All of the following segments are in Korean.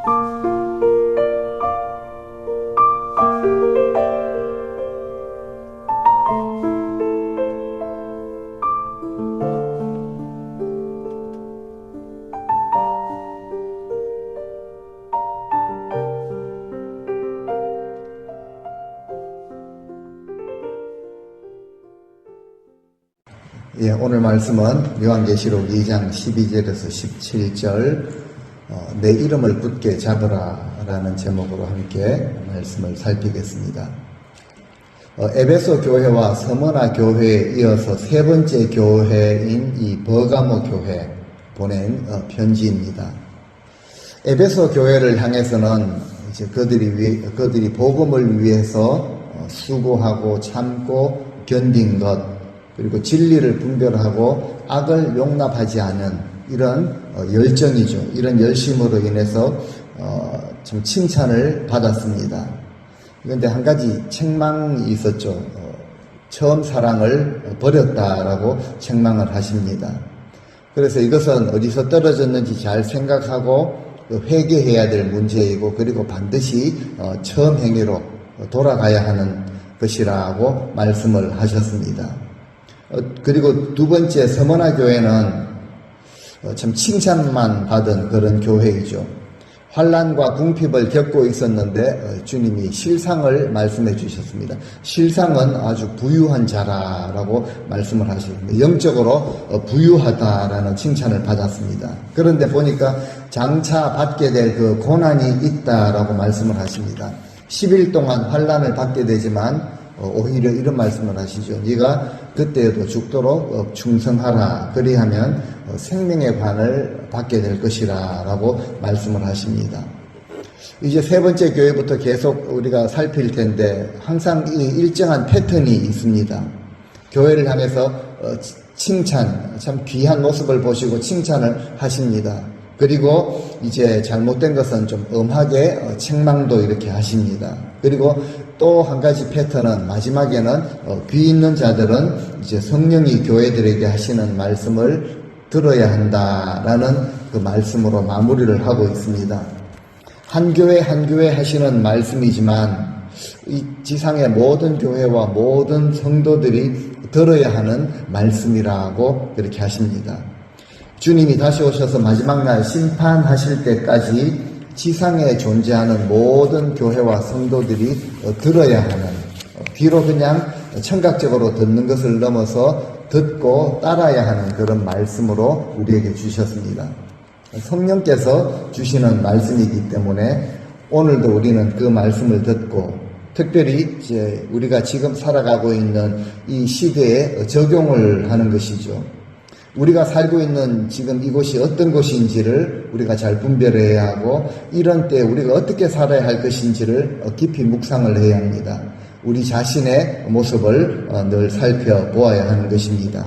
예, 오늘 말씀은 요한계시록 2장 12절에서 17절 내 이름을 굳게 잡으라 라는 제목으로 함께 말씀을 살피겠습니다. 에베소 교회와 서머나 교회에 이어서 세 번째 교회인 이 버가모 교회 보낸 편지입니다. 에베소 교회를 향해서는 이제 그들이 복음을 위해서 수고하고 참고 견딘 것, 그리고 진리를 분별하고 악을 용납하지 않은 이런 열정이죠. 이런 열심으로 인해서 참 칭찬을 받았습니다. 그런데 한 가지 책망이 있었죠. 처음 사랑을 버렸다라고 책망을 하십니다. 그래서 이것은 어디서 떨어졌는지 잘 생각하고 회개해야 될 문제이고, 그리고 반드시 처음 행위로 돌아가야 하는 것이라고 말씀을 하셨습니다. 그리고 두 번째, 서머나 교회는 참 칭찬만 받은 그런 교회이죠. 환난과 궁핍을 겪고 있었는데 주님이 실상을 말씀해 주셨습니다. 실상은 아주 부유한 자라라고 말씀을 하셨습니다. 영적으로 부유하다라는 칭찬을 받았습니다. 그런데 보니까 장차 받게 될 그 고난이 있다라고 말씀을 하십니다. 10일 동안 환난을 받게 되지만 오히려 이런 말씀을 하시죠. 네가 그때에도 죽도록 충성하라. 그리하면 생명의 관을 받게 될 것이라 라고 말씀을 하십니다. 이제 세 번째 교회부터 계속 우리가 살필 텐데 항상 이 일정한 패턴이 있습니다. 교회를 향해서 칭찬, 참 귀한 모습을 보시고 칭찬을 하십니다. 그리고 이제 잘못된 것은 좀 엄하게 책망도 이렇게 하십니다. 그리고 또 한 가지 패턴은 마지막에는 귀 있는 자들은 이제 성령이 교회들에게 하시는 말씀을 들어야 한다라는 그 말씀으로 마무리를 하고 있습니다. 한 교회 한 교회 하시는 말씀이지만 이 지상의 모든 교회와 모든 성도들이 들어야 하는 말씀이라고 그렇게 하십니다. 주님이 다시 오셔서 마지막 날 심판하실 때까지 지상에 존재하는 모든 교회와 성도들이 들어야 하는, 비록 그냥 청각적으로 듣는 것을 넘어서 듣고 따라야 하는 그런 말씀으로 우리에게 주셨습니다. 성령께서 주시는 말씀이기 때문에 오늘도 우리는 그 말씀을 듣고, 특별히 이제 우리가 지금 살아가고 있는 이 시대에 적용을 하는 것이죠. 우리가 살고 있는 지금 이곳이 어떤 곳인지를 우리가 잘 분별해야 하고, 이런 때 우리가 어떻게 살아야 할 것인지를 깊이 묵상을 해야 합니다. 우리 자신의 모습을 늘 살펴보아야 하는 것입니다.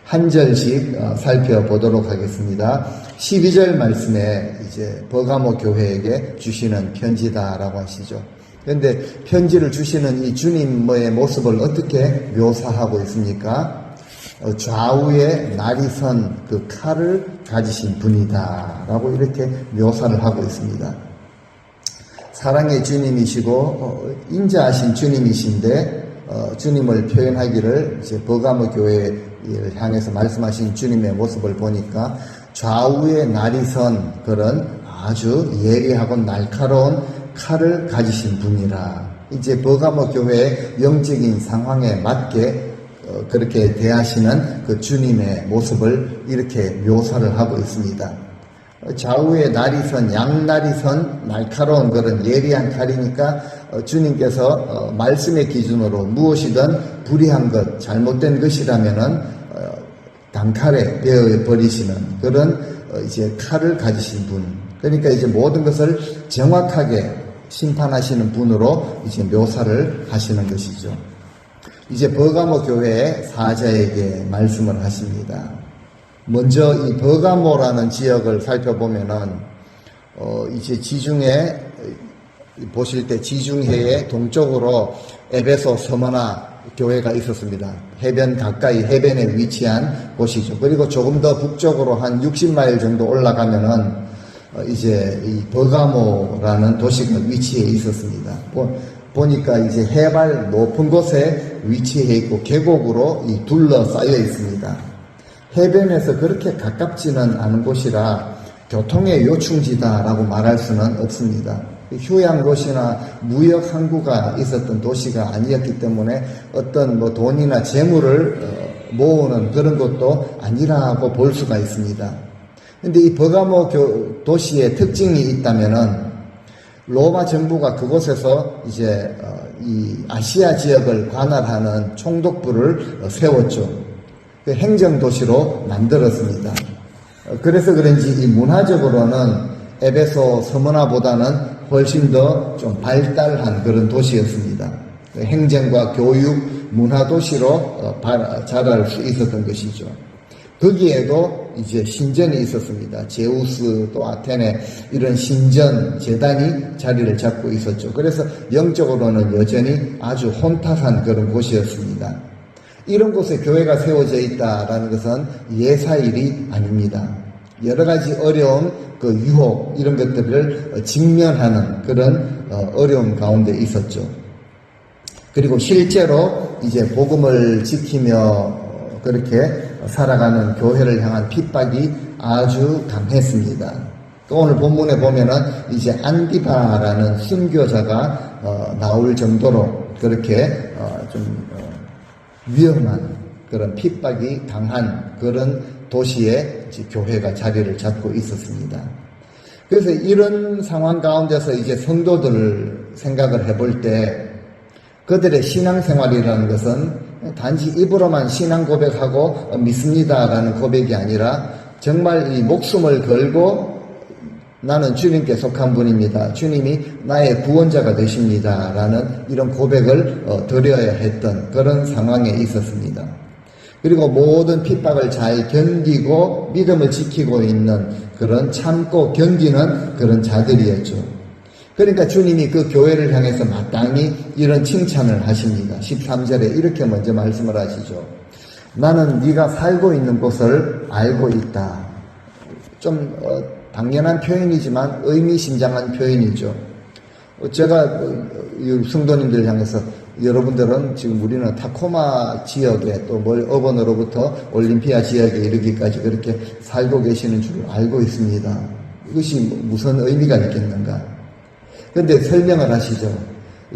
한 절씩 살펴보도록 하겠습니다. 12절 말씀에 이제 버가모 교회에게 주시는 편지다라고 하시죠. 그런데 편지를 주시는 이 주님의 모습을 어떻게 묘사하고 있습니까? 좌우에 날이 선 그 칼을 가지신 분이다 라고 이렇게 묘사를 하고 있습니다. 사랑의 주님이시고 인자하신 주님이신데 주님을 표현하기를 이제 버가모 교회를 향해서 말씀하신 주님의 모습을 보니까 좌우에 날이 선 그런 아주 예리하고 날카로운 칼을 가지신 분이라, 이제 버가모 교회의 영적인 상황에 맞게 그렇게 대하시는 그 주님의 모습을 이렇게 묘사를 하고 있습니다. 좌우에 날이 선, 양날이 선 날카로운 그런 예리한 칼이니까 주님께서 말씀의 기준으로 무엇이든 불의한 것, 잘못된 것이라면은 단칼에 베어 버리시는 그런 이제 칼을 가지신 분. 그러니까 이제 모든 것을 정확하게 심판하시는 분으로 이제 묘사를 하시는 것이죠. 이제 버가모 교회의 사자에게 말씀을 하십니다. 먼저 이 버가모라는 지역을 살펴보면은 이제 지중해 보실 때 지중해의 동쪽으로 에베소 서머나 교회가 있었습니다. 해변 가까이 해변에 위치한 곳이죠. 그리고 조금 더 북쪽으로 한 60마일 정도 올라가면은 이제 이 버가모라는 도시가 위치해 있었습니다. 보니까 이제 해발 높은 곳에 위치해 있고 계곡으로 둘러싸여 있습니다. 해변에서 그렇게 가깝지는 않은 곳이라 교통의 요충지다라고 말할 수는 없습니다. 휴양도시나 무역 항구가 있었던 도시가 아니었기 때문에 어떤 돈이나 재물을 모으는 그런 것도 아니라고 볼 수가 있습니다. 근데 이 버가모 도시의 특징이 있다면은 로마 정부가 그곳에서 이제 이 아시아 지역을 관할하는 총독부를 세웠죠. 그 행정도시로 만들었습니다. 그래서 그런지 이 문화적으로는 에베소 서머나보다는 훨씬 더 좀 발달한 그런 도시였습니다. 행정과 교육, 문화도시로 자랄 수 있었던 것이죠. 거기에도 이제 신전이 있었습니다. 제우스 또 아테네 이런 신전 재단이 자리를 잡고 있었죠. 그래서 영적으로는 여전히 아주 혼탁한 그런 곳이었습니다. 이런 곳에 교회가 세워져 있다라는 것은 예사일이 아닙니다. 여러 가지 어려움, 그 유혹 이런 것들을 직면하는 그런 어려움 가운데 있었죠. 그리고 실제로 이제 복음을 지키며 그렇게 살아가는 교회를 향한 핍박이 아주 강했습니다. 또 오늘 본문에 보면은 이제 안디바라는 순교자가 나올 정도로 그렇게 좀 위험한 그런 핍박이 강한 그런 도시에 이제 교회가 자리를 잡고 있었습니다. 그래서 이런 상황 가운데서 이제 성도들을 생각을 해볼 때 그들의 신앙생활이라는 것은 단지 입으로만 신앙 고백하고 믿습니다라는 고백이 아니라 정말 이 목숨을 걸고 나는 주님께 속한 분입니다. 주님이 나의 구원자가 되십니다라는 이런 고백을 드려야 했던 그런 상황에 있었습니다. 그리고 모든 핍박을 잘 견디고 믿음을 지키고 있는 그런 참고 견디는 그런 자들이었죠. 그러니까 주님이 그 교회를 향해서 마땅히 이런 칭찬을 하십니다. 13절에 이렇게 먼저 말씀을 하시죠. 나는 네가 살고 있는 곳을 알고 있다. 좀 당연한 표현이지만 의미심장한 표현이죠. 제가 성도님들 향해서 여러분들은 지금 우리는 타코마 지역에 또 어번으로부터 올림피아 지역에 이르기까지 그렇게 살고 계시는 줄 알고 있습니다. 이것이 무슨 의미가 있겠는가? 그런데 설명을 하시죠.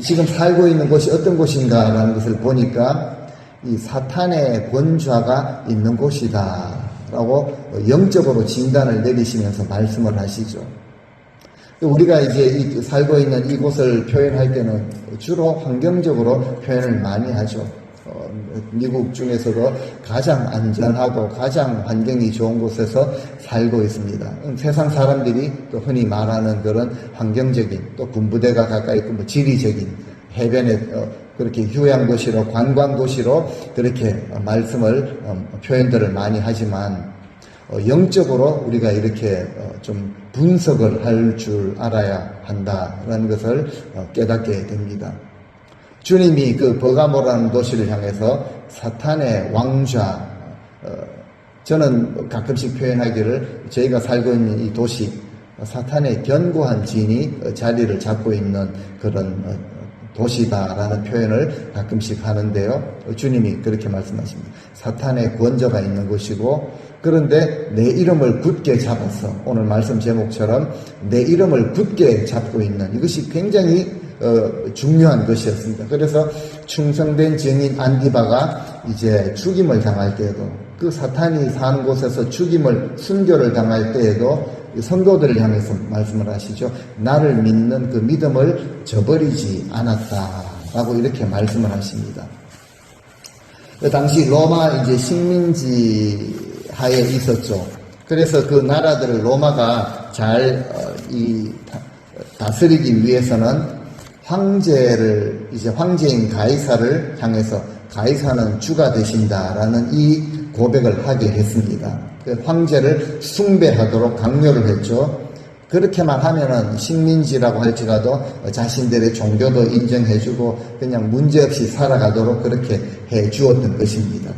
지금 살고 있는 곳이 어떤 곳인가라는 것을 보니까 이 사탄의 권좌가 있는 곳이다 라고 영적으로 진단을 내리시면서 말씀을 하시죠. 우리가 이제 살고 있는 이곳을 표현할 때는 주로 환경적으로 표현을 많이 하죠. 미국 중에서도 가장 안전하고 가장 환경이 좋은 곳에서 살고 있습니다. 세상 사람들이 또 흔히 말하는 그런 환경적인 또 군부대가 가까이 있고 뭐 지리적인 해변에 그렇게 휴양도시로 관광도시로 그렇게 말씀을 표현들을 많이 하지만 영적으로 우리가 이렇게 좀 분석을 할 줄 알아야 한다라는 것을 깨닫게 됩니다. 주님이 그 버가모라는 도시를 향해서 사탄의 왕좌, 저는 가끔씩 표현하기를 저희가 살고 있는 이 도시, 사탄의 견고한 진이 자리를 잡고 있는 그런 도시다라는 표현을 가끔씩 하는데요. 주님이 그렇게 말씀하십니다. 사탄의 권좌가 있는 곳이고 그런데 내 이름을 굳게 잡아서 오늘 말씀 제목처럼 내 이름을 굳게 잡고 있는 이것이 굉장히 중요한 것이었습니다. 그래서 충성된 증인 안디바가 이제 죽임을 당할 때에도 그 사탄이 사는 곳에서 순교를 당할 때에도 성도들을 향해서 말씀을 하시죠. 나를 믿는 그 믿음을 저버리지 않았다라고 이렇게 말씀을 하십니다. 그 당시 로마 이제 식민지 하에 있었죠. 그래서 그 나라들을 로마가 잘 다스리기 위해서는 황제인 가이사를 향해서 가이사는 주가 되신다라는 이 고백을 하게 했습니다. 그 황제를 숭배하도록 강요를 했죠. 그렇게만 하면은 식민지라고 할지라도 자신들의 종교도 인정해주고 그냥 문제없이 살아가도록 그렇게 해 주었던 것입니다.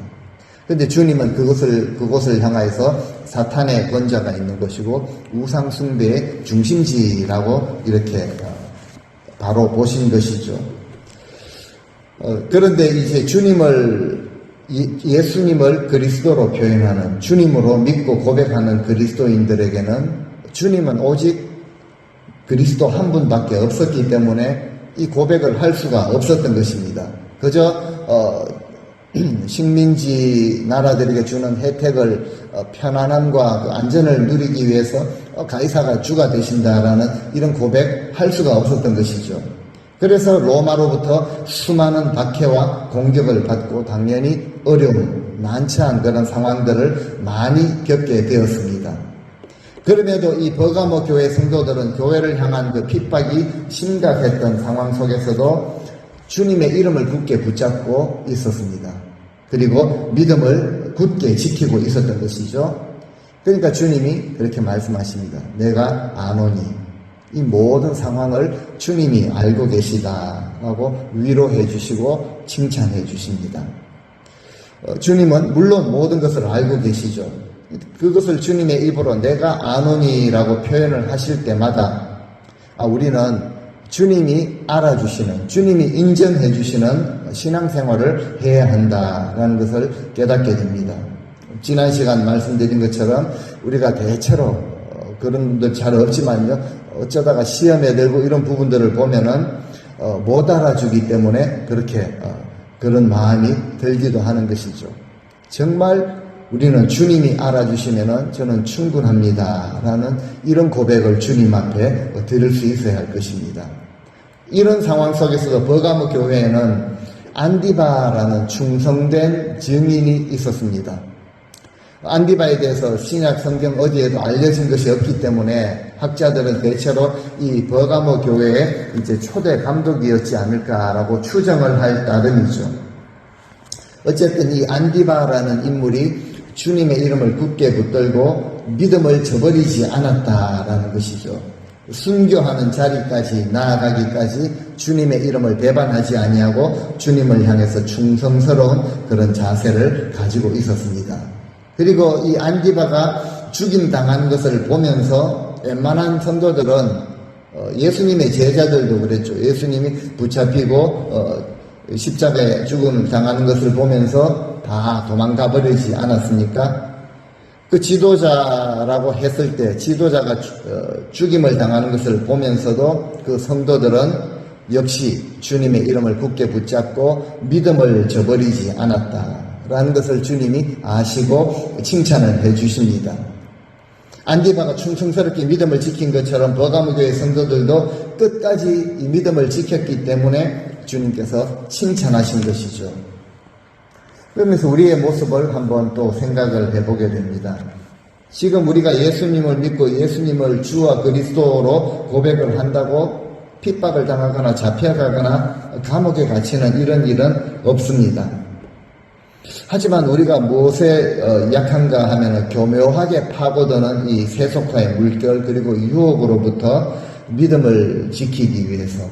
근데 주님은 그곳을 향하여서 사탄의 권자가 있는 것이고 우상 숭배의 중심지라고 이렇게 바로 보신 것이죠. 그런데 이제 예수님을 그리스도로 표현하는, 주님으로 믿고 고백하는 그리스도인들에게는 주님은 오직 그리스도 한 분밖에 없었기 때문에 이 고백을 할 수가 없었던 것입니다. 그저 식민지 나라들에게 주는 혜택을, 편안함과 그 안전을 누리기 위해서 가이사가 주가 되신다라는 이런 고백할 수가 없었던 것이죠. 그래서 로마로부터 수많은 박해와 공격을 받고 당연히 어려운, 난처한 그런 상황들을 많이 겪게 되었습니다. 그럼에도 이 버가모 교회 성도들은 교회를 향한 그 핍박이 심각했던 상황 속에서도 주님의 이름을 굳게 붙잡고 있었습니다. 그리고 믿음을 굳게 지키고 있었던 것이죠. 그러니까 주님이 그렇게 말씀하십니다. 내가 아노니. 이 모든 상황을 주님이 알고 계시다 하고 위로해 주시고 칭찬해 주십니다. 주님은 물론 모든 것을 알고 계시죠. 그것을 주님의 입으로 내가 아노니라고 표현을 하실 때마다 우리는 주님이 알아주시는, 주님이 인정해 주시는 신앙생활을 해야 한다라는 것을 깨닫게 됩니다. 지난 시간 말씀드린 것처럼 우리가 대체로 그런 분들 잘 없지만요, 어쩌다가 시험에 들고 이런 부분들을 보면은 못 알아주기 때문에 그렇게 그런 마음이 들기도 하는 것이죠. 정말 우리는 주님이 알아주시면은 저는 충분합니다 라는 이런 고백을 주님 앞에 드릴 수 있어야 할 것입니다. 이런 상황 속에서도 버가모 교회에는 안디바라는 충성된 증인이 있었습니다. 안디바에 대해서 신약 성경 어디에도 알려진 것이 없기 때문에 학자들은 대체로 이 버가모 교회의 이제 초대 감독이었지 않을까라고 추정을 할 따름이죠. 어쨌든 이 안디바라는 인물이 주님의 이름을 굳게 붙들고 믿음을 저버리지 않았다라는 것이죠. 순교하는 자리까지 나아가기까지 주님의 이름을 배반하지 아니하고 주님을 향해서 충성스러운 그런 자세를 가지고 있었습니다. 그리고 이 안디바가 죽임당한 것을 보면서 웬만한 성도들은 예수님의 제자들도 그랬죠. 예수님이 붙잡히고 십자가에 죽음을 당하는 것을 보면서 다 도망가 버리지 않았습니까? 그 지도자라고 했을 때 지도자가 죽임을 당하는 것을 보면서도 그 성도들은 역시 주님의 이름을 굳게 붙잡고 믿음을 저버리지 않았다라는 것을 주님이 아시고 칭찬을 해 주십니다. 안디바가 충성스럽게 믿음을 지킨 것처럼 버가모 교회 성도들도 끝까지 이 믿음을 지켰기 때문에 주님께서 칭찬하신 것이죠. 그러면서 우리의 모습을 한번 또 생각을 해보게 됩니다. 지금 우리가 예수님을 믿고 예수님을 주와 그리스도로 고백을 한다고 핍박을 당하거나 잡혀가거나 감옥에 갇히는 이런 일은 없습니다. 하지만 우리가 무엇에 약한가 하면 교묘하게 파고드는 이 세속화의 물결 그리고 유혹으로부터 믿음을 지키기 위해서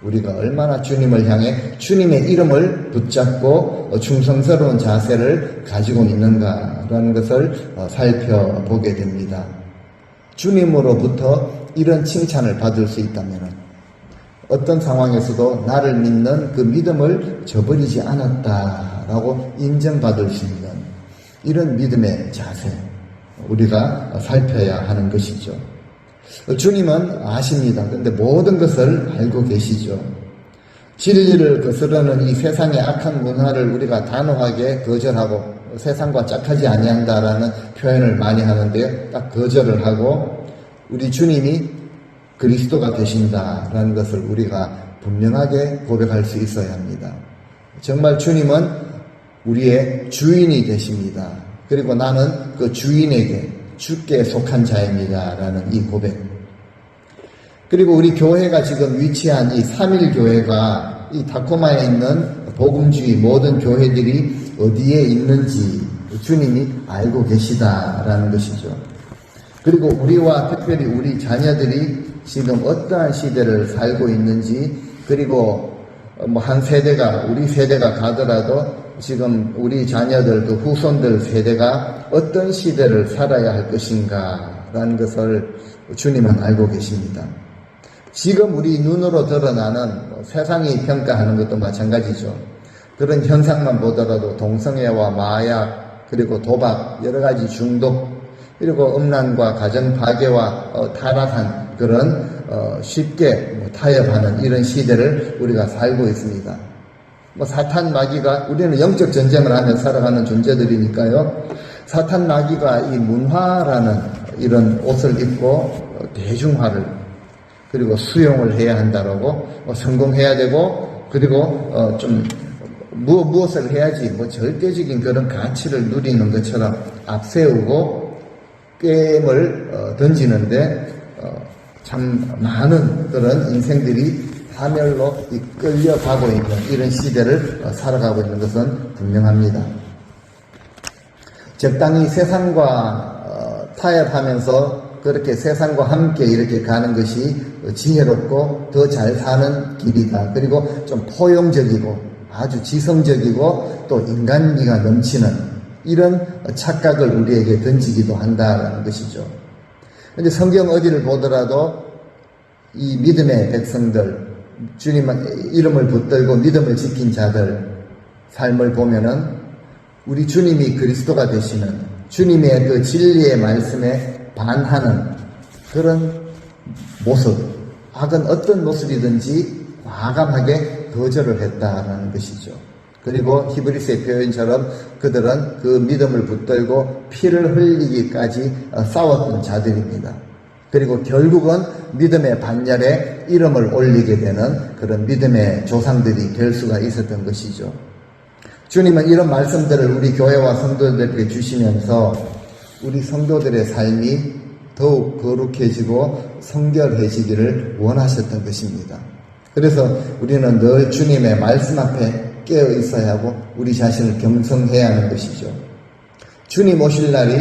우리가 얼마나 주님을 향해 주님의 이름을 붙잡고 충성스러운 자세를 가지고 있는가라는 것을 살펴보게 됩니다. 주님으로부터 이런 칭찬을 받을 수 있다면 어떤 상황에서도 나를 믿는 그 믿음을 저버리지 않았다라고 인정받을 수 있는 이런 믿음의 자세 우리가 살펴야 하는 것이죠. 주님은 아십니다. 그런데 모든 것을 알고 계시죠. 진리를 거스르는 이 세상의 악한 문화를 우리가 단호하게 거절하고 세상과 짝하지 아니한다라는 표현을 많이 하는데요. 딱 거절을 하고 우리 주님이 그리스도가 되신다라는 것을 우리가 분명하게 고백할 수 있어야 합니다. 정말 주님은 우리의 주인이 되십니다. 그리고 나는 그 주인에게 주께 속한 자입니다라는 이 고백. 그리고 우리 교회가 지금 위치한 이 3.1교회가 이 타코마에 있는 복음주의 모든 교회들이 어디에 있는지 주님이 알고 계시다라는 것이죠. 그리고 우리와 특별히 우리 자녀들이 지금 어떠한 시대를 살고 있는지 그리고 한 세대가 우리 세대가 가더라도 지금 우리 자녀들, 그 후손들 세대가 어떤 시대를 살아야 할 것인가라는 것을 주님은 알고 계십니다. 지금 우리 눈으로 드러나는 세상이 평가하는 것도 마찬가지죠. 그런 현상만 보더라도 동성애와 마약, 그리고 도박, 여러 가지 중독, 그리고 음란과 가정 파괴와 타락한 그런 쉽게 타협하는 이런 시대를 우리가 살고 있습니다. 사탄 마귀가, 우리는 영적 전쟁을 하며 살아가는 존재들이니까요. 사탄 마귀가 이 문화라는 이런 옷을 입고 대중화를, 그리고 수용을 해야 한다라고, 성공해야 되고, 그리고 좀 무엇을 해야지 절대적인 그런 가치를 누리는 것처럼 앞세우고 게임을 던지는데 참 많은 그런 인생들이 파멸로 이끌려가고 있는 이런 시대를 살아가고 있는 것은 분명합니다. 적당히 세상과 타협하면서 그렇게 세상과 함께 이렇게 가는 것이 지혜롭고 더 잘 사는 길이다. 그리고 좀 포용적이고 아주 지성적이고 또 인간미가 넘치는 이런 착각을 우리에게 던지기도 한다는 것이죠. 근데 성경 어디를 보더라도 이 믿음의 백성들, 주님 이름을 붙들고 믿음을 지킨 자들 삶을 보면은 우리 주님이 그리스도가 되시는 주님의 그 진리의 말씀에 반하는 그런 모습, 악은 어떤 모습이든지 과감하게 거절을 했다라는 것이죠. 그리고 히브리서의 표현처럼 그들은 그 믿음을 붙들고 피를 흘리기까지 싸웠던 자들입니다. 그리고 결국은 믿음의 반열에 이름을 올리게 되는 그런 믿음의 조상들이 될 수가 있었던 것이죠. 주님은 이런 말씀들을 우리 교회와 성도들에게 주시면서 우리 성도들의 삶이 더욱 거룩해지고 성결해지기를 원하셨던 것입니다. 그래서 우리는 늘 주님의 말씀 앞에 깨어 있어야 하고 우리 자신을 겸손해야 하는 것이죠. 주님 오실 날이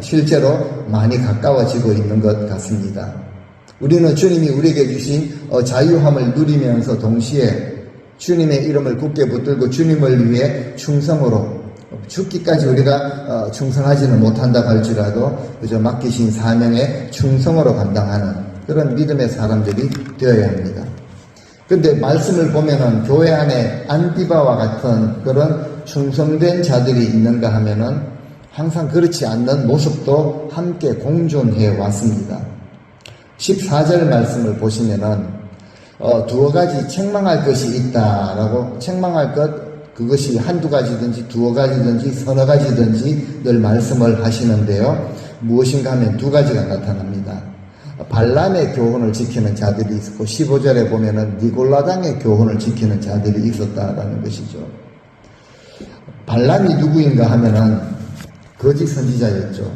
실제로 많이 가까워지고 있는 것 같습니다. 우리는 주님이 우리에게 주신 자유함을 누리면서 동시에 주님의 이름을 굳게 붙들고 주님을 위해 충성으로 죽기까지 우리가 충성하지는 못한다고 할지라도 그저 맡기신 사명에 충성으로 감당하는 그런 믿음의 사람들이 되어야 합니다. 근데 말씀을 보면은 교회 안에 안디바와 같은 그런 충성된 자들이 있는가 하면은 항상 그렇지 않는 모습도 함께 공존해 왔습니다. 14절 말씀을 보시면은 두어 가지 책망할 것이 있다라고, 책망할 것 그것이 한두 가지든지 두어 가지든지 서너 가지든지 늘 말씀을 하시는데요. 무엇인가 하면 두 가지가 나타납니다. 발람의 교훈을 지키는 자들이 있었고 15절에 보면은 니골라당의 교훈을 지키는 자들이 있었다라는 것이죠. 발람이 누구인가 하면은 거짓 선지자였죠.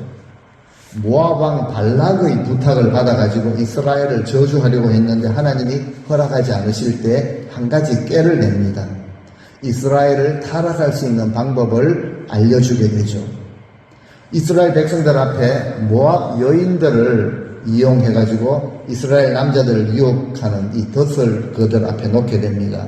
모압 왕 발락의 부탁을 받아가지고 이스라엘을 저주하려고 했는데 하나님이 허락하지 않으실 때 한 가지 꾀를 냅니다. 이스라엘을 타락할 수 있는 방법을 알려주게 되죠. 이스라엘 백성들 앞에 모압 여인들을 이용해가지고 이스라엘 남자들을 유혹하는 이 덫을 그들 앞에 놓게 됩니다.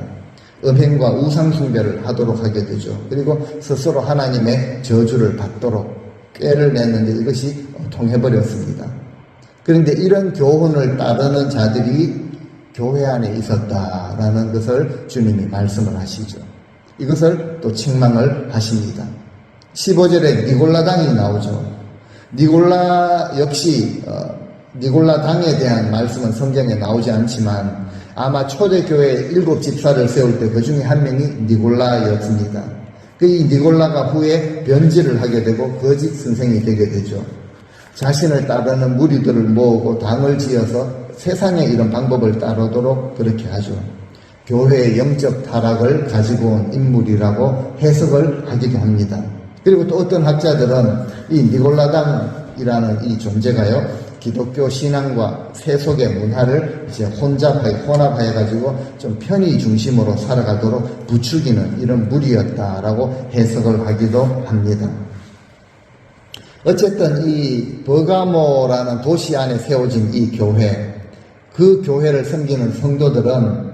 음행과 우상숭배를 하도록 하게 되죠. 그리고 스스로 하나님의 저주를 받도록 꾀를 냈는데 이것이 통해버렸습니다. 그런데 이런 교훈을 따르는 자들이 교회 안에 있었다라는 것을 주님이 말씀을 하시죠. 이것을 또 책망을 하십니다. 15절에 니골라당이 나오죠. 니골라 역시 니골라 당에 대한 말씀은 성경에 나오지 않지만 아마 초대교회 7 집사를 세울 때 그 중에 한 명이 니골라였습니다. 이 니골라가 후에 변질을 하게 되고 거짓 선생이 되게 되죠. 자신을 따르는 무리들을 모으고 당을 지어서 세상의 이런 방법을 따르도록 그렇게 하죠. 교회의 영적 타락을 가지고 온 인물이라고 해석을 하기도 합니다. 그리고 또 어떤 학자들은 이 니골라당이라는 이 존재가요, 기독교 신앙과 세속의 문화를 이제 혼합해가지고 좀 편의 중심으로 살아가도록 부추기는 이런 무리였다라고 해석을 하기도 합니다. 어쨌든 이 버가모라는 도시 안에 세워진 이 교회, 그 교회를 섬기는 성도들은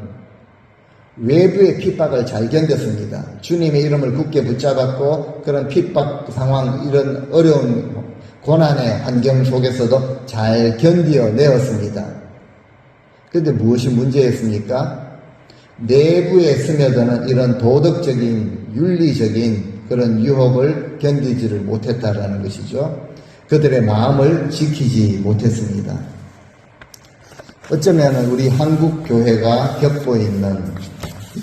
외부의 핍박을 잘 견뎠습니다. 주님의 이름을 굳게 붙잡았고 그런 핍박 상황, 이런 어려운 고난의 환경 속에서도 잘 견디어내었습니다. 그런데 무엇이 문제였습니까? 내부에 스며드는 이런 도덕적인, 윤리적인 그런 유혹을 견디지를 못했다라는 것이죠. 그들의 마음을 지키지 못했습니다. 어쩌면 우리 한국 교회가 겪고 있는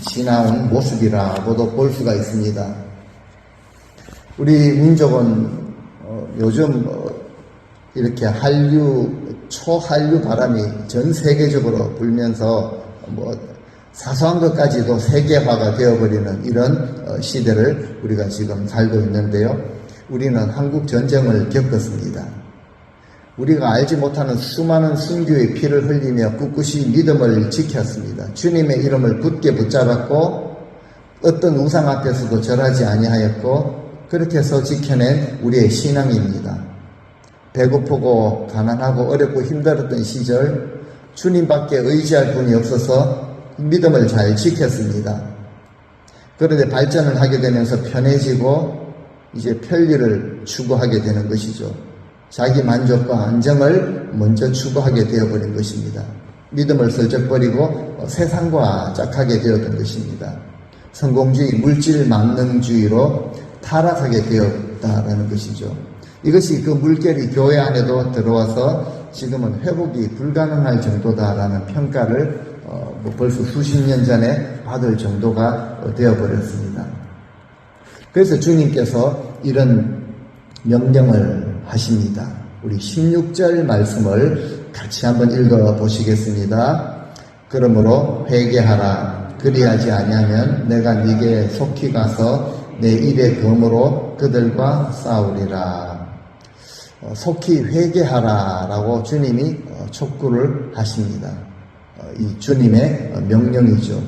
지나온 모습이라고도 볼 수가 있습니다. 우리 민족은 요즘 이렇게 초한류 바람이 전 세계적으로 불면서 사소한 것까지도 세계화가 되어버리는 이런 시대를 우리가 지금 살고 있는데요. 우리는 한국 전쟁을 겪었습니다. 우리가 알지 못하는 수많은 순교의 피를 흘리며 꿋꿋이 믿음을 지켰습니다. 주님의 이름을 굳게 붙잡았고 어떤 우상 앞에서도 절하지 아니하였고 그렇게 해서 지켜낸 우리의 신앙입니다. 배고프고 가난하고 어렵고 힘들었던 시절 주님밖에 의지할 분이 없어서 믿음을 잘 지켰습니다. 그런데 발전을 하게 되면서 편해지고 이제 편리를 추구하게 되는 것이죠. 자기 만족과 안정을 먼저 추구하게 되어버린 것입니다. 믿음을 슬쩍 버리고 세상과 짝하게 되었던 것입니다. 성공주의, 물질 만능주의로 타락하게 되었다라는 것이죠. 이것이 그 물결이 교회 안에도 들어와서 지금은 회복이 불가능할 정도다라는 평가를 벌써 수십 년 전에 받을 정도가 되어버렸습니다. 그래서 주님께서 이런 명령을 하십니다. 우리 16절 말씀을 같이 한번 읽어 보시겠습니다. 그러므로 회개하라. 그리하지 아니하면 내가 네게 속히 가서 내 입의 검으로 그들과 싸우리라. 속히 회개하라 라고 주님이 촉구를 하십니다. 이 주님의 명령이죠.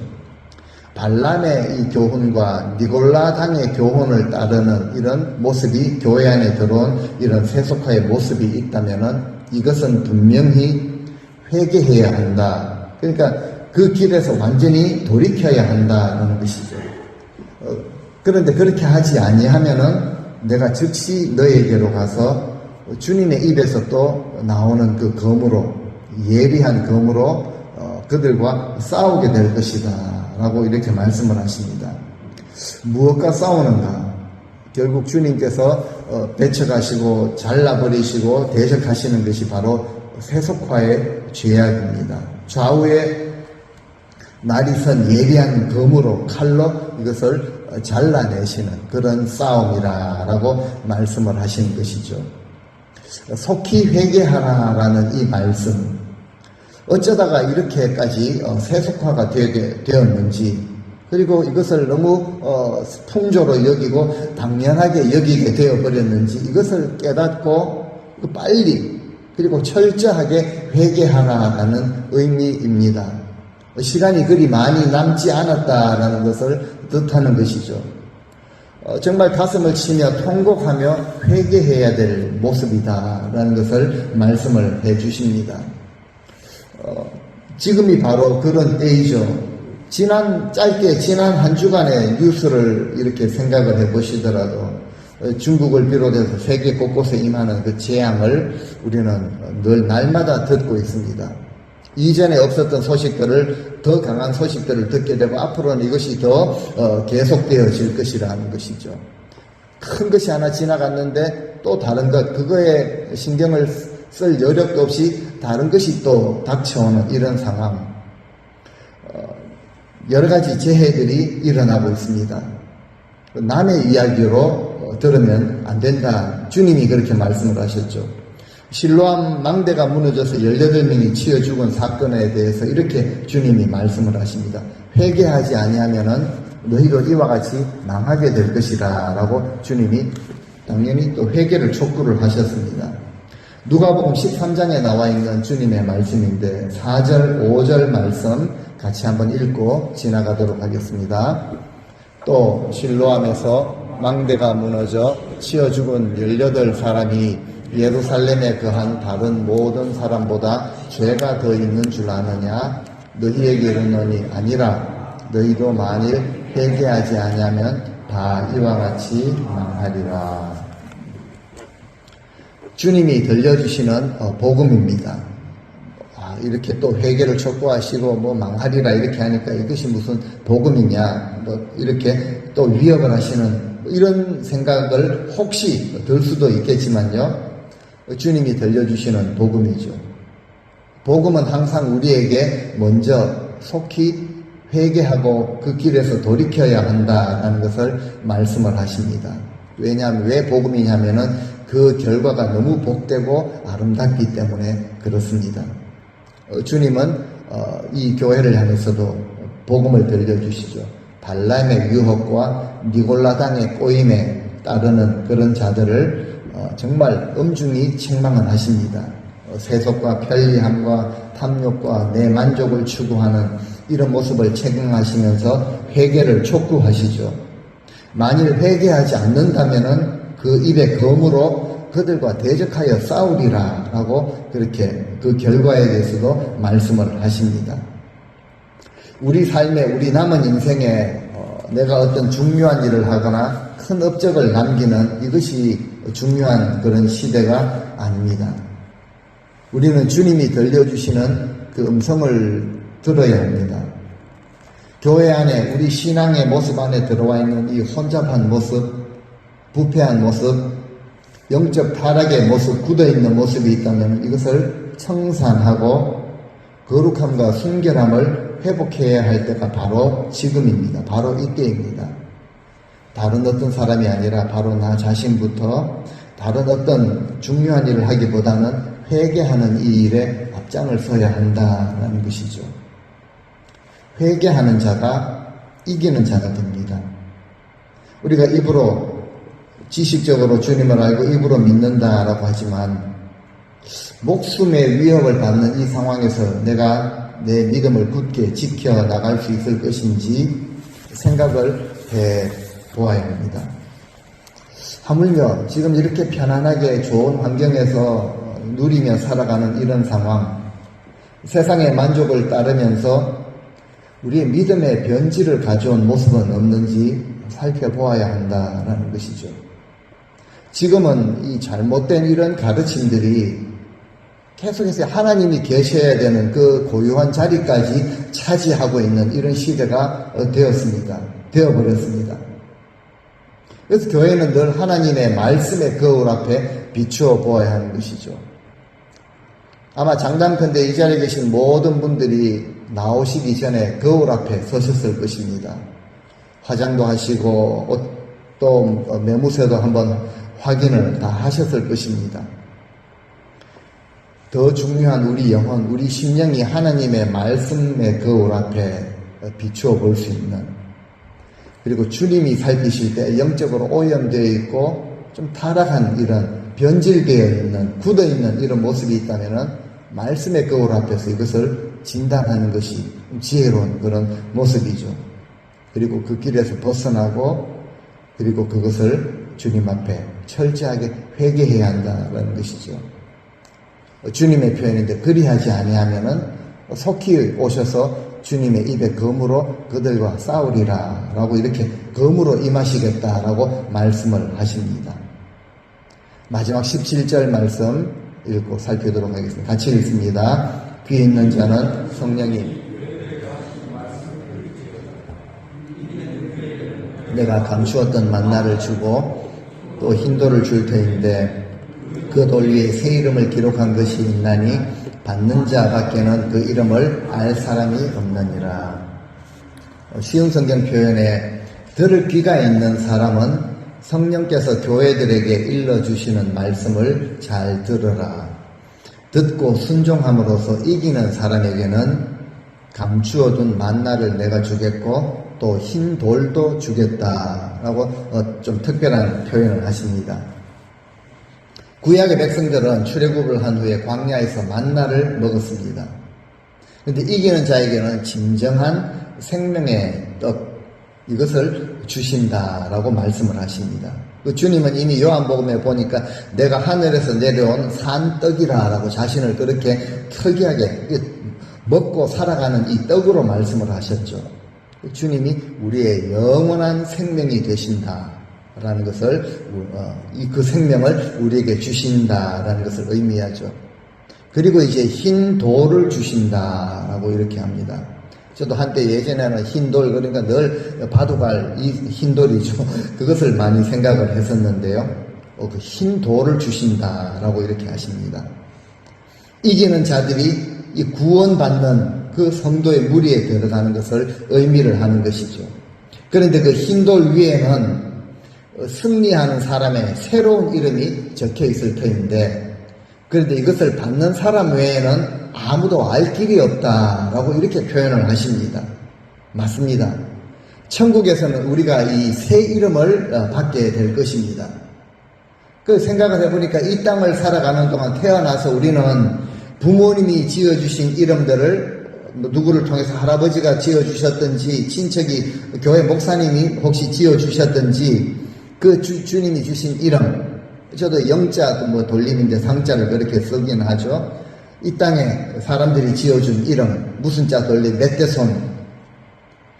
발람의 이 교훈과 니골라당의 교훈을 따르는 이런 모습이 교회 안에 들어온 이런 세속화의 모습이 있다면은 이것은 분명히 회개해야 한다. 그러니까 그 길에서 완전히 돌이켜야 한다는 것이죠. 그런데 그렇게 하지 아니하면은 내가 즉시 너에게로 가서 주님의 입에서 또 나오는 그 검으로, 예리한 검으로 그들과 싸우게 될 것이다 라고 이렇게 말씀을 하십니다. 무엇과 싸우는가? 결국 주님께서 배척하시고 잘라버리시고 대적하시는 것이 바로 세속화의 죄악입니다. 좌우에 날이 선 예리한 검으로, 칼로 이것을 잘라내시는 그런 싸움이라고 말씀을 하시는 것이죠. 속히 회개하라라는 이 말씀, 어쩌다가 이렇게까지 세속화가 되었는지, 그리고 이것을 너무 풍조로 여기고 당연하게 여기게 되어버렸는지 이것을 깨닫고 빨리 그리고 철저하게 회개하라는 의미입니다. 시간이 그리 많이 남지 않았다라는 것을 뜻하는 것이죠. 정말 가슴을 치며 통곡하며 회개해야 될 모습이다라는 것을 말씀을 해주십니다. 지금이 바로 그런 때이죠. 짧게 지난 한 주간의 뉴스를 이렇게 생각을 해보시더라도 중국을 비롯해서 세계 곳곳에 임하는 그 재앙을 우리는 늘 날마다 듣고 있습니다. 이전에 없었던 소식들을, 더 강한 소식들을 듣게 되고 앞으로는 이것이 더 계속되어질 것이라는 것이죠. 큰 것이 하나 지나갔는데 또 다른 것, 그거에 신경을 쓸 여력도 없이 다른 것이 또 닥쳐오는 이런 상황. 여러 가지 재해들이 일어나고 있습니다. 남의 이야기로 들으면 안 된다. 주님이 그렇게 말씀을 하셨죠. 실로암 망대가 무너져서 18명이 치여 죽은 사건에 대해서 이렇게 주님이 말씀을 하십니다. 회개하지 아니하면은 너희도 이와 같이 망하게 될 것이라 라고 주님이 당연히 또 회개를 촉구를 하셨습니다. 누가복음 13장에 나와 있는 주님의 말씀인데 4절, 5절 말씀 같이 한번 읽고 지나가도록 하겠습니다. 또 실로암에서 망대가 무너져 치어 죽은 18사람이 예루살렘에 거한 다른 모든 사람보다 죄가 더 있는 줄 아느냐? 너희에게 이르노니 아니라 너희도 만일 회개하지 아니하면 다 이와 같이 망하리라. 주님이 들려주시는 복음입니다. 이렇게 또 회개를 촉구하시고 뭐 망하리라 이렇게 하니까 이것이 무슨 복음이냐, 뭐 이렇게 또 위협을 하시는 이런 생각을 혹시 들 수도 있겠지만요, 주님이 들려주시는 복음이죠. 복음은 항상 우리에게 먼저 속히 회개하고 그 길에서 돌이켜야 한다라는 것을 말씀을 하십니다. 왜냐하면 왜 복음이냐면은 그 결과가 너무 복되고 아름답기 때문에 그렇습니다. 주님은 이 교회를 향해서도 복음을 들려주시죠. 발람의 유혹과 니골라당의 꼬임에 따르는 그런 자들을 정말 엄중히 책망을 하십니다. 세속과 편리함과 탐욕과 내 만족을 추구하는 이런 모습을 책망하시면서 회개를 촉구하시죠. 만일 회개하지 않는다면은 그 입의 검으로 그들과 대적하여 싸우리라 라고 그렇게 그 결과에 대해서도 말씀을 하십니다. 우리 삶에, 우리 남은 인생에 내가 어떤 중요한 일을 하거나 큰 업적을 남기는 이것이 중요한 그런 시대가 아닙니다. 우리는 주님이 들려주시는 그 음성을 들어야 합니다. 교회 안에, 우리 신앙의 모습 안에 들어와 있는 이 혼잡한 모습, 부패한 모습, 영적 타락의 모습, 굳어있는 모습이 있다면 이것을 청산하고 거룩함과 순결함을 회복해야 할 때가 바로 지금입니다. 바로 이때입니다. 다른 어떤 사람이 아니라 바로 나 자신부터 다른 어떤 중요한 일을 하기보다는 회개하는 이 일에 앞장을 서야 한다는 것이죠. 회개하는 자가 이기는 자가 됩니다. 우리가 입으로 지식적으로 주님을 알고 입으로 믿는다라고 하지만 목숨의 위협을 받는 이 상황에서 내가 내 믿음을 굳게 지켜나갈 수 있을 것인지 생각을 해보아야 합니다. 하물며 지금 이렇게 편안하게 좋은 환경에서 누리며 살아가는 이런 상황, 세상의 만족을 따르면서 우리의 믿음의 변질을 가져온 모습은 없는지 살펴보아야 한다라는 것이죠. 지금은 이 잘못된 이런 가르침들이 계속해서 하나님이 계셔야 되는 그 고유한 자리까지 차지하고 있는 이런 시대가 되어버렸습니다. 그래서 교회는 늘 하나님의 말씀의 거울 앞에 비추어 보아야 하는 것이죠. 아마 장담컨대 이 자리에 계신 모든 분들이 나오시기 전에 거울 앞에 서셨을 것입니다. 화장도 하시고 옷도 매무새도 한번 확인을 다 하셨을 것입니다. 더 중요한 우리 영혼, 우리 심령이 하나님의 말씀의 거울 앞에 비추어 볼 수 있는, 그리고 주님이 살피실 때 영적으로 오염되어 있고 좀 타락한 이런 변질되어 있는, 굳어 있는 이런 모습이 있다면은 말씀의 거울 앞에서 이것을 진단하는 것이 지혜로운 그런 모습이죠. 그리고 그 길에서 벗어나고, 그리고 그것을 주님 앞에 철저하게 회개해야 한다는 것이죠. 주님의 표현인데 그리하지 아니하면은 속히 오셔서 주님의 입의 검으로 그들과 싸우리라 라고 이렇게 검으로 임하시겠다라고 말씀을 하십니다. 마지막 17절 말씀 읽고 살펴보도록 하겠습니다. 같이 읽습니다. 귀 있는 자는 성령이 내가 감추었던 만나를 주고 또 흰돌을 줄 터인데 그 돌 위에 새 이름을 기록한 것이 있나니 받는 자 밖에는 그 이름을 알 사람이 없느니라. 쉬운 성경 표현에 들을 귀가 있는 사람은 성령께서 교회들에게 일러주시는 말씀을 잘 들으라. 듣고 순종함으로써 이기는 사람에게는 감추어둔 만나를 내가 주겠고 또 흰 돌도 주겠다라고 좀 특별한 표현을 하십니다. 구약의 백성들은 출애굽을 한 후에 광야에서 만나를 먹었습니다. 그런데 이기는 자에게는 진정한 생명의 떡, 이것을 주신다라고 말씀을 하십니다. 그 주님은 이미 요한복음에 보니까 내가 하늘에서 내려온 산떡이라라고 자신을 그렇게 특이하게 먹고 살아가는 이 떡으로 말씀을 하셨죠. 주님이 우리의 영원한 생명이 되신다라는 것을, 그 생명을 우리에게 주신다라는 것을 의미하죠. 그리고 이제 흰 돌을 주신다라고 이렇게 합니다. 저도 한때 예전에는 흰 돌, 그러니까 늘 바둑알, 이 흰 돌이죠. 그것을 많이 생각을 했었는데요. 그 흰 돌을 주신다라고 이렇게 하십니다. 이기는 자들이 이 구원받는 그 성도의 무리에 들어가는 것을 의미를 하는 것이죠. 그런데 그 흰 돌 위에는 승리하는 사람의 새로운 이름이 적혀 있을 터인데, 그런데 이것을 받는 사람 외에는 아무도 알 길이 없다라고 이렇게 표현을 하십니다. 맞습니다. 천국에서는 우리가 이 새 이름을 받게 될 것입니다. 그 생각을 해보니까 이 땅을 살아가는 동안 태어나서 우리는 부모님이 지어주신 이름들을 누구를 통해서 할아버지가 지어주셨든지 친척이 교회 목사님이 혹시 지어주셨든지 그 주님이 주신 이름, 저도 영자 돌림인데 상자를 그렇게 쓰긴 하죠. 이 땅에 사람들이 지어준 이름, 무슨 자 돌림, 멧돼손,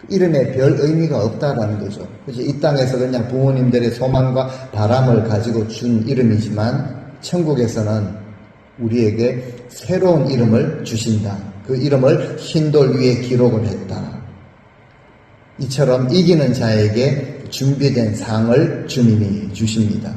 이름에 별 의미가 없다라는 거죠. 그래서 이 땅에서 그냥 부모님들의 소망과 바람을 가지고 준 이름이지만 천국에서는 우리에게 새로운 이름을 주신다. 그 이름을 흰돌 위에 기록을 했다. 이처럼 이기는 자에게 준비된 상을 주님이 주십니다.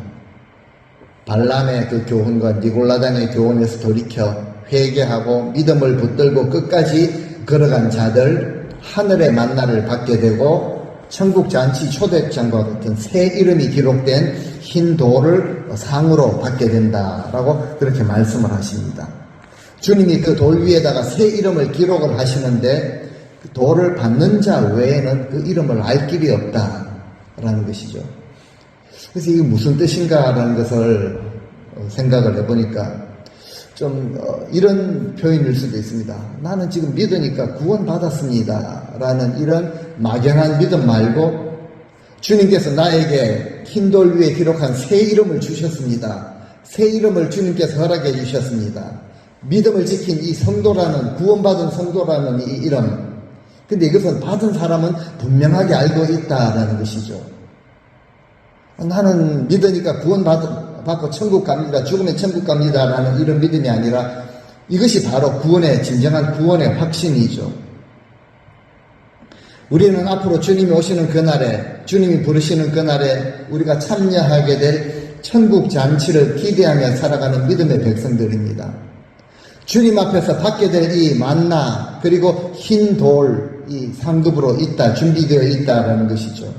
발람의 그 교훈과 니골라당의 교훈에서 돌이켜 회개하고 믿음을 붙들고 끝까지 걸어간 자들, 하늘의 만나를 받게 되고 천국 잔치 초대장과 같은 새 이름이 기록된 흰 돌을 상으로 받게 된다라고 그렇게 말씀을 하십니다. 주님이 그 돌 위에다가 새 이름을 기록을 하시는데 그 돌을 받는 자 외에는 그 이름을 알 길이 없다라는 것이죠. 그래서 이게 무슨 뜻인가라는 것을 생각을 해보니까 좀 이런 표현일 수도 있습니다. 나는 지금 믿으니까 구원받았습니다 라는 이런 막연한 믿음 말고 주님께서 나에게 흰돌 위에 기록한 새 이름을 주셨습니다. 새 이름을 주님께서 허락해 주셨습니다. 믿음을 지킨 이 성도라는, 구원받은 성도라는 이 이름, 근데 이것은 받은 사람은 분명하게 알고 있다라는 것이죠. 나는 믿으니까 구원받고 천국 갑니다. 죽으면 천국 갑니다. 라는 이런 믿음이 아니라 이것이 바로 구원의, 진정한 구원의 확신이죠. 우리는 앞으로 주님이 오시는 그날에, 주님이 부르시는 그날에 우리가 참여하게 될 천국 잔치를 기대하며 살아가는 믿음의 백성들입니다. 주님 앞에서 받게 될 이 만나, 그리고 흰 돌, 이 상급으로 있다, 준비되어 있다라는 것이죠.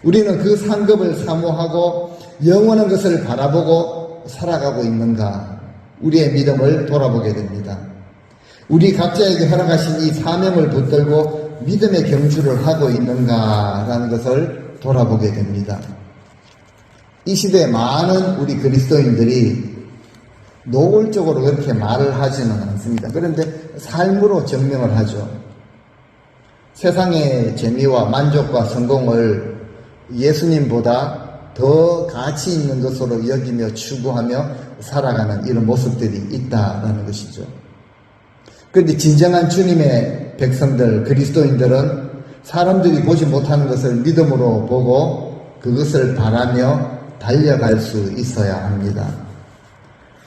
우리는 그 상급을 사모하고 영원한 것을 바라보고 살아가고 있는가? 우리의 믿음을 돌아보게 됩니다. 우리 각자에게 허락하신 이 사명을 붙들고 믿음의 경주를 하고 있는가라는 것을 돌아보게 됩니다. 이 시대에 많은 우리 그리스도인들이 노골적으로 그렇게 말을 하지는 않습니다. 그런데 삶으로 증명을 하죠. 세상의 재미와 만족과 성공을 예수님보다 더 가치 있는 것으로 여기며 추구하며 살아가는 이런 모습들이 있다라는 것이죠. 그런데 진정한 주님의 백성들, 그리스도인들은 사람들이 보지 못하는 것을 믿음으로 보고 그것을 바라며 달려갈 수 있어야 합니다.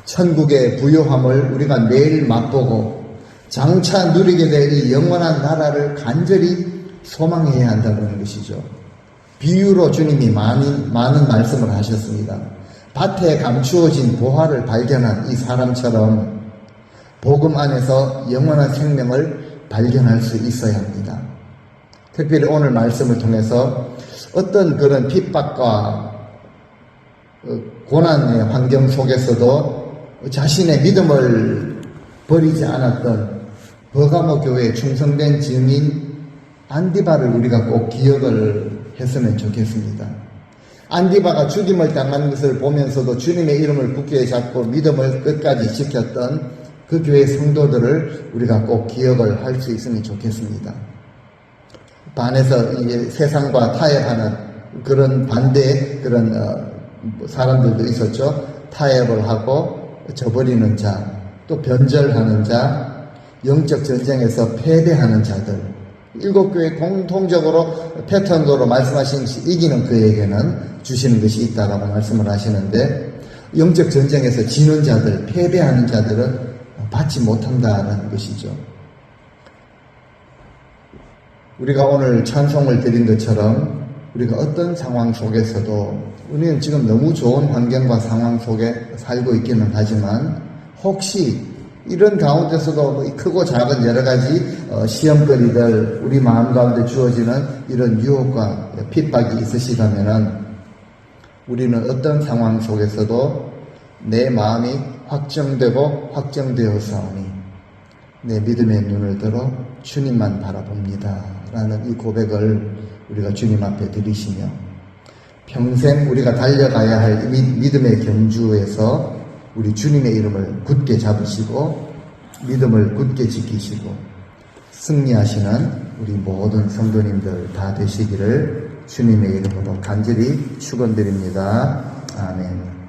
천국의 부요함을 우리가 매일 맛보고 장차 누리게 될 이 영원한 나라를 간절히 소망해야 한다는 것이죠. 비유로 주님이 많은 말씀을 하셨습니다. 밭에 감추어진 보화를 발견한 이 사람처럼 복음 안에서 영원한 생명을 발견할 수 있어야 합니다. 특별히 오늘 말씀을 통해서 어떤 그런 핍박과 고난의 환경 속에서도 자신의 믿음을 버리지 않았던 버가모 교회에 충성된 증인 안디바를 우리가 꼭 기억을 했으면 좋겠습니다. 안디바가 죽임을 당하는 것을 보면서도 주님의 이름을 굳게 잡고 믿음을 끝까지 지켰던 그 교회 성도들을 우리가 꼭 기억을 할 수 있으면 좋겠습니다. 반에서 이제 세상과 타협하는 그런 반대의 그런 사람들도 있었죠. 타협을 하고 저버리는 자, 또 변절하는 자, 영적 전쟁에서 패배하는 자들, 일곱 교회 공통적으로 패턴으로 말씀하시는 것이 이기는 그에게는 주시는 것이 있다라고 말씀을 하시는데, 영적 전쟁에서 지는 자들, 패배하는 자들은 받지 못한다는 것이죠. 우리가 오늘 찬송을 드린 것처럼 우리가 어떤 상황 속에서도, 우리는 지금 너무 좋은 환경과 상황 속에 살고 있기는 하지만, 혹시 이런 가운데서도 크고 작은 여러 가지 시험거리들, 우리 마음 가운데 주어지는 이런 유혹과 핍박이 있으시다면은, 우리는 어떤 상황 속에서도 내 마음이 확정되고 확정되었사오니 내 믿음의 눈을 들어 주님만 바라봅니다 라는 이 고백을 우리가 주님 앞에 드리시며, 평생 우리가 달려가야 할 믿음의 경주에서 우리 주님의 이름을 굳게 잡으시고 믿음을 굳게 지키시고 승리하시는 우리 모든 성도님들 다 되시기를 주님의 이름으로 간절히 축원드립니다. 아멘.